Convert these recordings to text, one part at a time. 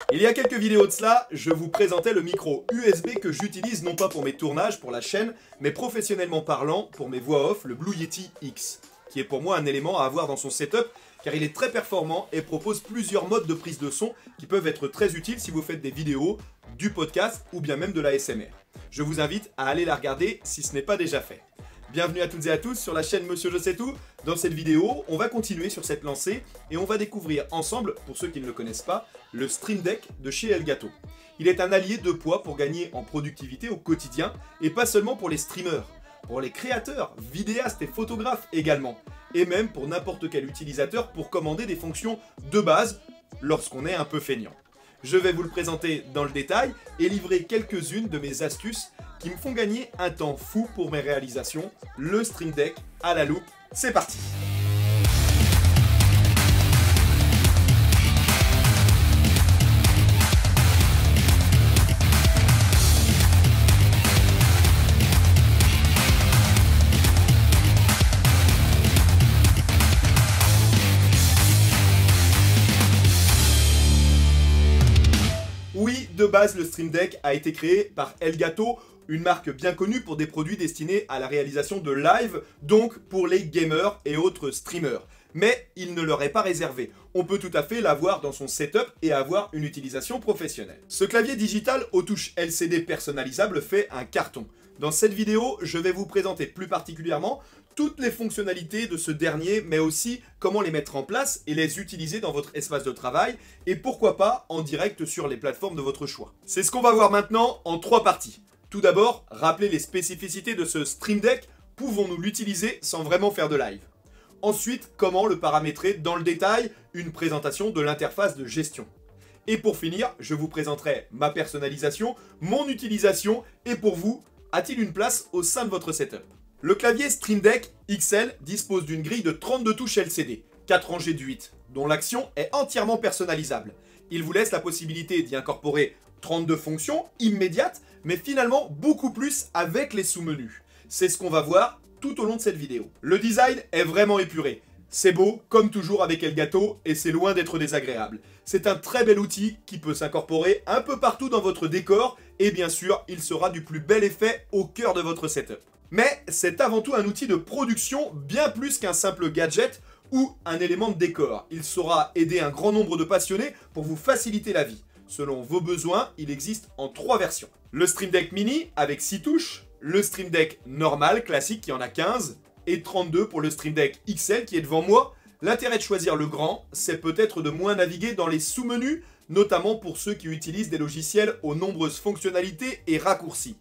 Il y a quelques vidéos de cela, je vous présentais le micro USB que j'utilise non pas pour mes tournages pour la chaîne, mais professionnellement parlant pour mes voix off, le Blue Yeti X, qui est pour moi un élément à avoir dans son setup car il est très performant et propose plusieurs modes de prise de son qui peuvent être très utiles si vous faites des vidéos, du podcast ou bien même de l'ASMR. Je vous invite à aller la regarder si ce n'est pas déjà fait. Bienvenue à toutes et à tous sur la chaîne Monsieur Je Sais Tout. Dans cette vidéo, on va continuer sur cette lancée et on va découvrir ensemble, pour ceux qui ne le connaissent pas, le Stream Deck de chez Elgato. Il est un allié de poids pour gagner en productivité au quotidien et pas seulement pour les streamers, pour les créateurs, vidéastes et photographes également, et même pour n'importe quel utilisateur pour commander des fonctions de base lorsqu'on est un peu feignant. Je vais vous le présenter dans le détail et livrer quelques-unes de mes astuces qui me font gagner un temps fou pour mes réalisations. Le Stream Deck à la loupe, c'est parti! Oui, de base, le Stream Deck a été créé par Elgato, une marque bien connue pour des produits destinés à la réalisation de live, donc pour les gamers et autres streamers. Mais il ne leur est pas réservé. On peut tout à fait l'avoir dans son setup et avoir une utilisation professionnelle. Ce clavier digital aux touches LCD personnalisables fait un carton. Dans cette vidéo, je vais vous présenter plus particulièrement toutes les fonctionnalités de ce dernier, mais aussi comment les mettre en place et les utiliser dans votre espace de travail, et pourquoi pas en direct sur les plateformes de votre choix. C'est ce qu'on va voir maintenant en 3 parties. Tout d'abord, rappeler les spécificités de ce Stream Deck, pouvons-nous l'utiliser sans vraiment faire de live? Ensuite, comment le paramétrer dans le détail, une présentation de l'interface de gestion. Et pour finir, je vous présenterai ma personnalisation, mon utilisation, et pour vous, a-t-il une place au sein de votre setup? Le clavier Stream Deck XL dispose d'une grille de 32 touches LCD, 4 rangées de 8, dont l'action est entièrement personnalisable. Il vous laisse la possibilité d'y incorporer 32 fonctions immédiates, mais finalement beaucoup plus avec les sous-menus. C'est ce qu'on va voir tout au long de cette vidéo. Le design est vraiment épuré. C'est beau, comme toujours avec Elgato, et c'est loin d'être désagréable. C'est un très bel outil qui peut s'incorporer un peu partout dans votre décor, et bien sûr, il sera du plus bel effet au cœur de votre setup. Mais c'est avant tout un outil de production, bien plus qu'un simple gadget ou un élément de décor. Il saura aider un grand nombre de passionnés pour vous faciliter la vie. Selon vos besoins, il existe en 3 versions. Le Stream Deck Mini avec 6 touches, le Stream Deck normal, classique, qui en a 15, et 32 pour le Stream Deck XL qui est devant moi. L'intérêt de choisir le grand, c'est peut-être de moins naviguer dans les sous-menus, notamment pour ceux qui utilisent des logiciels aux nombreuses fonctionnalités et raccourcis.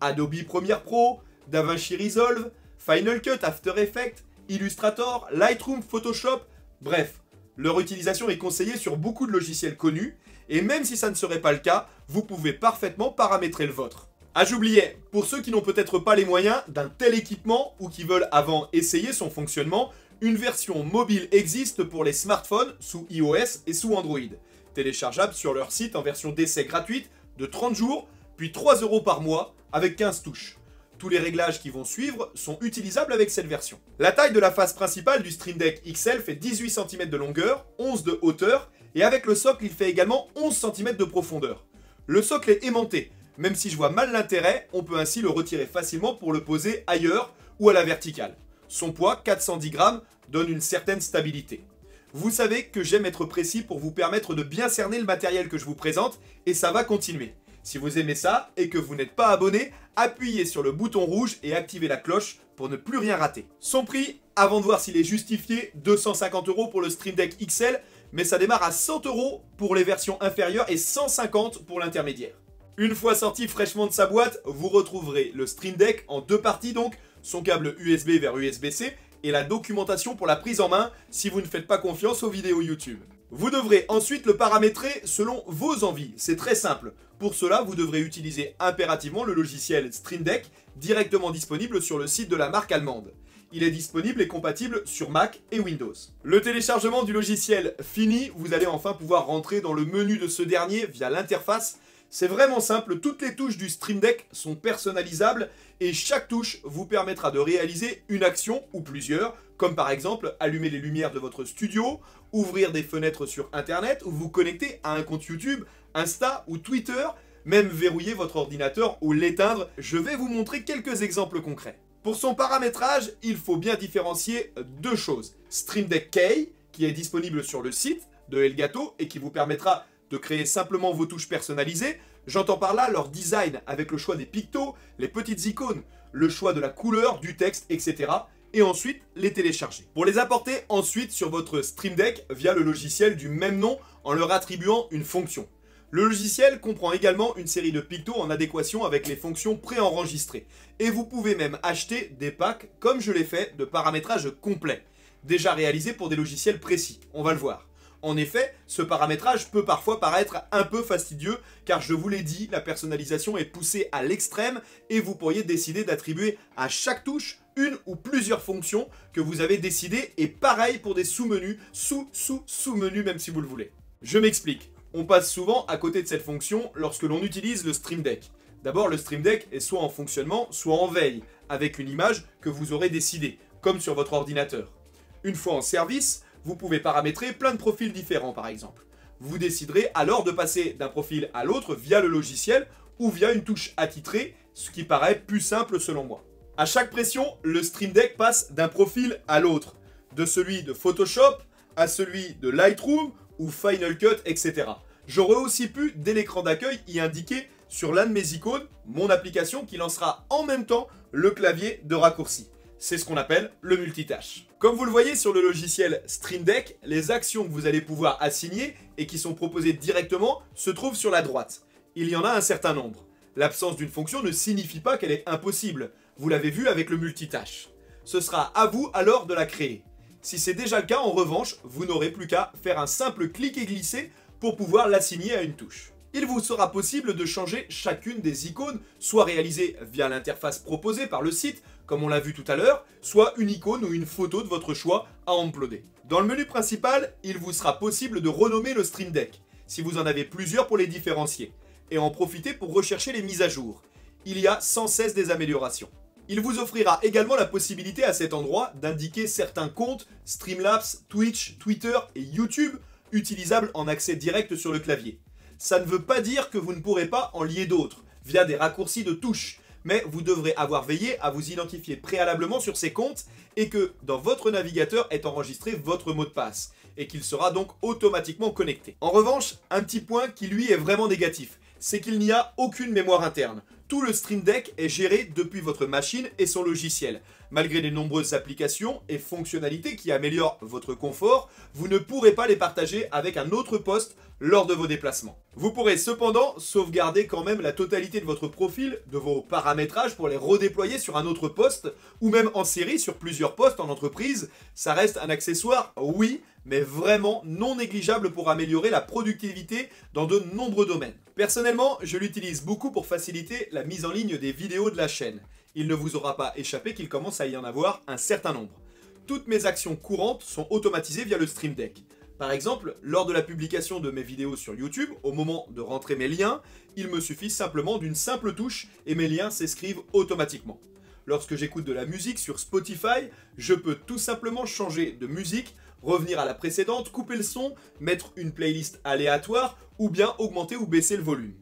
Adobe Premiere Pro, DaVinci Resolve, Final Cut, After Effects, Illustrator, Lightroom, Photoshop, bref, leur utilisation est conseillée sur beaucoup de logiciels connus, et même si ça ne serait pas le cas, vous pouvez parfaitement paramétrer le vôtre. Ah, j'oubliais, pour ceux qui n'ont peut-être pas les moyens d'un tel équipement ou qui veulent avant essayer son fonctionnement, une version mobile existe pour les smartphones sous iOS et sous Android, téléchargeable sur leur site en version d'essai gratuite de 30 jours, puis 3 € par mois avec 15 touches. Tous les réglages qui vont suivre sont utilisables avec cette version. La taille de la face principale du Stream Deck XL fait 18 cm de longueur, 11 de hauteur, et avec le socle, il fait également 11 cm de profondeur. Le socle est aimanté, même si je vois mal l'intérêt, on peut ainsi le retirer facilement pour le poser ailleurs ou à la verticale. Son poids, 410 grammes, donne une certaine stabilité. Vous savez que j'aime être précis pour vous permettre de bien cerner le matériel que je vous présente, et ça va continuer. Si vous aimez ça et que vous n'êtes pas abonné, appuyez sur le bouton rouge et activez la cloche pour ne plus rien rater. Son prix, avant de voir s'il est justifié, 250 € pour le Stream Deck XL, mais ça démarre à 100 € pour les versions inférieures et 150 € pour l'intermédiaire. Une fois sorti fraîchement de sa boîte, vous retrouverez le Stream Deck en 2 parties donc, son câble USB vers USB-C et la documentation pour la prise en main si vous ne faites pas confiance aux vidéos YouTube. Vous devrez ensuite le paramétrer selon vos envies, c'est très simple. Pour cela, vous devrez utiliser impérativement le logiciel Stream Deck, directement disponible sur le site de la marque allemande. Il est disponible et compatible sur Mac et Windows. Le téléchargement du logiciel fini, vous allez enfin pouvoir rentrer dans le menu de ce dernier via l'interface. C'est vraiment simple, toutes les touches du Stream Deck sont personnalisables et chaque touche vous permettra de réaliser une action ou plusieurs, comme par exemple allumer les lumières de votre studio, ouvrir des fenêtres sur internet ou vous connecter à un compte YouTube, Insta ou Twitter, même verrouiller votre ordinateur ou l'éteindre. Je vais vous montrer quelques exemples concrets. Pour son paramétrage, il faut bien différencier deux choses. Stream Deck Key, qui est disponible sur le site de Elgato et qui vous permettra de créer simplement vos touches personnalisées. J'entends par là leur design avec le choix des pictos, les petites icônes, le choix de la couleur, du texte, etc. Et ensuite les télécharger. Pour les apporter ensuite sur votre Stream Deck via le logiciel du même nom en leur attribuant une fonction. Le logiciel comprend également une série de pictos en adéquation avec les fonctions préenregistrées. Et vous pouvez même acheter des packs, comme je l'ai fait, de paramétrage complet, déjà réalisés pour des logiciels précis. On va le voir. En effet, ce paramétrage peut parfois paraître un peu fastidieux, car je vous l'ai dit, la personnalisation est poussée à l'extrême et vous pourriez décider d'attribuer à chaque touche une ou plusieurs fonctions que vous avez décidées, et pareil pour des sous-menus, sous-menus même si vous le voulez. Je m'explique. On passe souvent à côté de cette fonction lorsque l'on utilise le Stream Deck. D'abord, le Stream Deck est soit en fonctionnement, soit en veille, avec une image que vous aurez décidée, comme sur votre ordinateur. Une fois en service, vous pouvez paramétrer plein de profils différents par exemple. Vous déciderez alors de passer d'un profil à l'autre via le logiciel ou via une touche attitrée, ce qui paraît plus simple selon moi. À chaque pression, le Stream Deck passe d'un profil à l'autre, de celui de Photoshop à celui de Lightroom ou Final Cut, etc. J'aurais aussi pu, dès l'écran d'accueil, y indiquer sur l'un de mes icônes mon application qui lancera en même temps le clavier de raccourci. C'est ce qu'on appelle le multitâche. Comme vous le voyez sur le logiciel Stream Deck, les actions que vous allez pouvoir assigner et qui sont proposées directement se trouvent sur la droite. Il y en a un certain nombre. L'absence d'une fonction ne signifie pas qu'elle est impossible. Vous l'avez vu avec le multitâche. Ce sera à vous alors de la créer. Si c'est déjà le cas, en revanche, vous n'aurez plus qu'à faire un simple clic et glisser pour pouvoir l'assigner à une touche. Il vous sera possible de changer chacune des icônes, soit réalisée via l'interface proposée par le site, comme on l'a vu tout à l'heure, soit une icône ou une photo de votre choix à uploader. Dans le menu principal, il vous sera possible de renommer le Stream Deck, si vous en avez plusieurs pour les différencier, et en profiter pour rechercher les mises à jour. Il y a sans cesse des améliorations. Il vous offrira également la possibilité à cet endroit d'indiquer certains comptes, Streamlabs, Twitch, Twitter et YouTube, utilisables en accès direct sur le clavier. Ça ne veut pas dire que vous ne pourrez pas en lier d'autres, via des raccourcis de touches, mais vous devrez avoir veillé à vous identifier préalablement sur ces comptes et que dans votre navigateur est enregistré votre mot de passe, et qu'il sera donc automatiquement connecté. En revanche, un petit point qui lui est vraiment négatif, c'est qu'il n'y a aucune mémoire interne. Tout le Stream Deck est géré depuis votre machine et son logiciel. Malgré les nombreuses applications et fonctionnalités qui améliorent votre confort, vous ne pourrez pas les partager avec un autre poste lors de vos déplacements. Vous pourrez cependant sauvegarder quand même la totalité de votre profil, de vos paramétrages pour les redéployer sur un autre poste, ou même en série sur plusieurs postes en entreprise. Ça reste un accessoire, oui, mais vraiment non négligeable pour améliorer la productivité dans de nombreux domaines. Personnellement, je l'utilise beaucoup pour faciliter la mise en ligne des vidéos de la chaîne. Il ne vous aura pas échappé qu'il commence à y en avoir un certain nombre. Toutes mes actions courantes sont automatisées via le Stream Deck. Par exemple, lors de la publication de mes vidéos sur YouTube, au moment de rentrer mes liens, il me suffit simplement d'une simple touche et mes liens s'inscrivent automatiquement. Lorsque j'écoute de la musique sur Spotify, je peux tout simplement changer de musique, revenir à la précédente, couper le son, mettre une playlist aléatoire ou bien augmenter ou baisser le volume.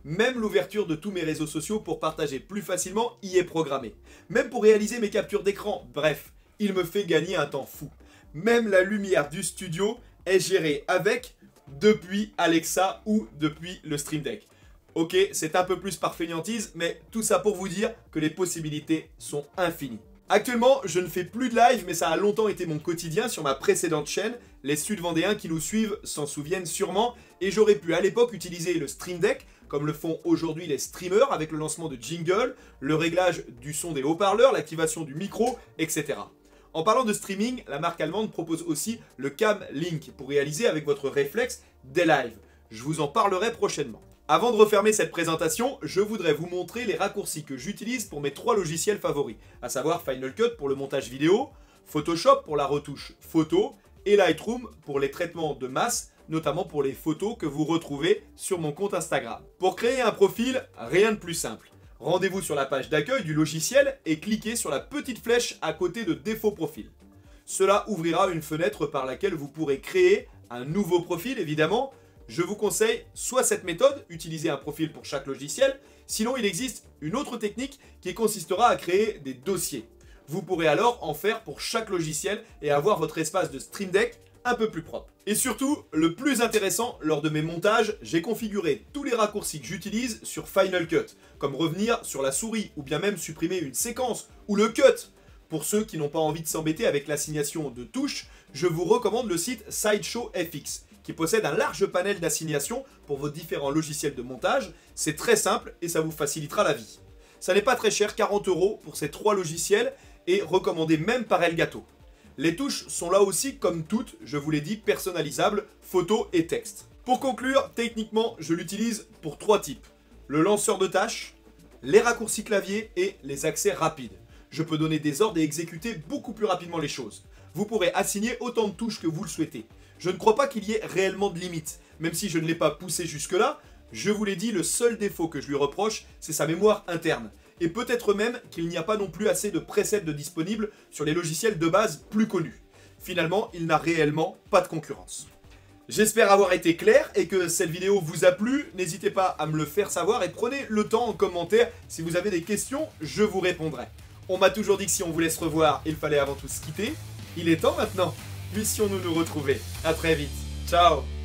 Même l'ouverture de tous mes réseaux sociaux pour partager plus facilement y est programmée. Même pour réaliser mes captures d'écran, bref, il me fait gagner un temps fou. Même la lumière du studio est gérée avec, depuis Alexa ou depuis le Stream Deck. Ok, c'est un peu plus par fainéantise, mais tout ça pour vous dire que les possibilités sont infinies. Actuellement, je ne fais plus de live, mais ça a longtemps été mon quotidien sur ma précédente chaîne. Les Sud-Vendéens qui nous suivent s'en souviennent sûrement, et j'aurais pu à l'époque utiliser le Stream Deck, comme le font aujourd'hui les streamers avec le lancement de jingle, le réglage du son des haut-parleurs, l'activation du micro, etc. En parlant de streaming, la marque allemande propose aussi le Cam Link pour réaliser avec votre réflexe des lives. Je vous en parlerai prochainement. Avant de refermer cette présentation, je voudrais vous montrer les raccourcis que j'utilise pour mes 3 logiciels favoris, à savoir Final Cut pour le montage vidéo, Photoshop pour la retouche photo et Lightroom pour les traitements de masse, notamment pour les photos que vous retrouvez sur mon compte Instagram. Pour créer un profil, rien de plus simple. Rendez-vous sur la page d'accueil du logiciel et cliquez sur la petite flèche à côté de défaut profil. Cela ouvrira une fenêtre par laquelle vous pourrez créer un nouveau profil, évidemment. Je vous conseille soit cette méthode, utiliser un profil pour chaque logiciel, sinon il existe une autre technique qui consistera à créer des dossiers. Vous pourrez alors en faire pour chaque logiciel et avoir votre espace de Stream Deck un peu plus propre. Et surtout, le plus intéressant, lors de mes montages, j'ai configuré tous les raccourcis que j'utilise sur Final Cut, comme revenir sur la souris ou bien même supprimer une séquence ou le cut. Pour ceux qui n'ont pas envie de s'embêter avec l'assignation de touches, je vous recommande le site Sideshow FX, qui possède un large panel d'assignation pour vos différents logiciels de montage. C'est très simple et ça vous facilitera la vie. Ça n'est pas très cher, 40 € pour ces 3 logiciels et recommandé même par Elgato. Les touches sont là aussi, comme toutes, je vous l'ai dit, personnalisables, photos et texte. Pour conclure, techniquement, je l'utilise pour 3 types. Le lanceur de tâches, les raccourcis clavier et les accès rapides. Je peux donner des ordres et exécuter beaucoup plus rapidement les choses. Vous pourrez assigner autant de touches que vous le souhaitez. Je ne crois pas qu'il y ait réellement de limite, même si je ne l'ai pas poussé jusque-là. Je vous l'ai dit, le seul défaut que je lui reproche, c'est sa mémoire interne. Et peut-être même qu'il n'y a pas non plus assez de presets de disponibles sur les logiciels de base plus connus. Finalement, il n'a réellement pas de concurrence. J'espère avoir été clair et que cette vidéo vous a plu. N'hésitez pas à me le faire savoir et prenez le temps en commentaire. Si vous avez des questions, je vous répondrai. On m'a toujours dit que si on voulait se revoir, il fallait avant tout se quitter. Il est temps maintenant. Puissions-nous nous retrouver. À très vite. Ciao.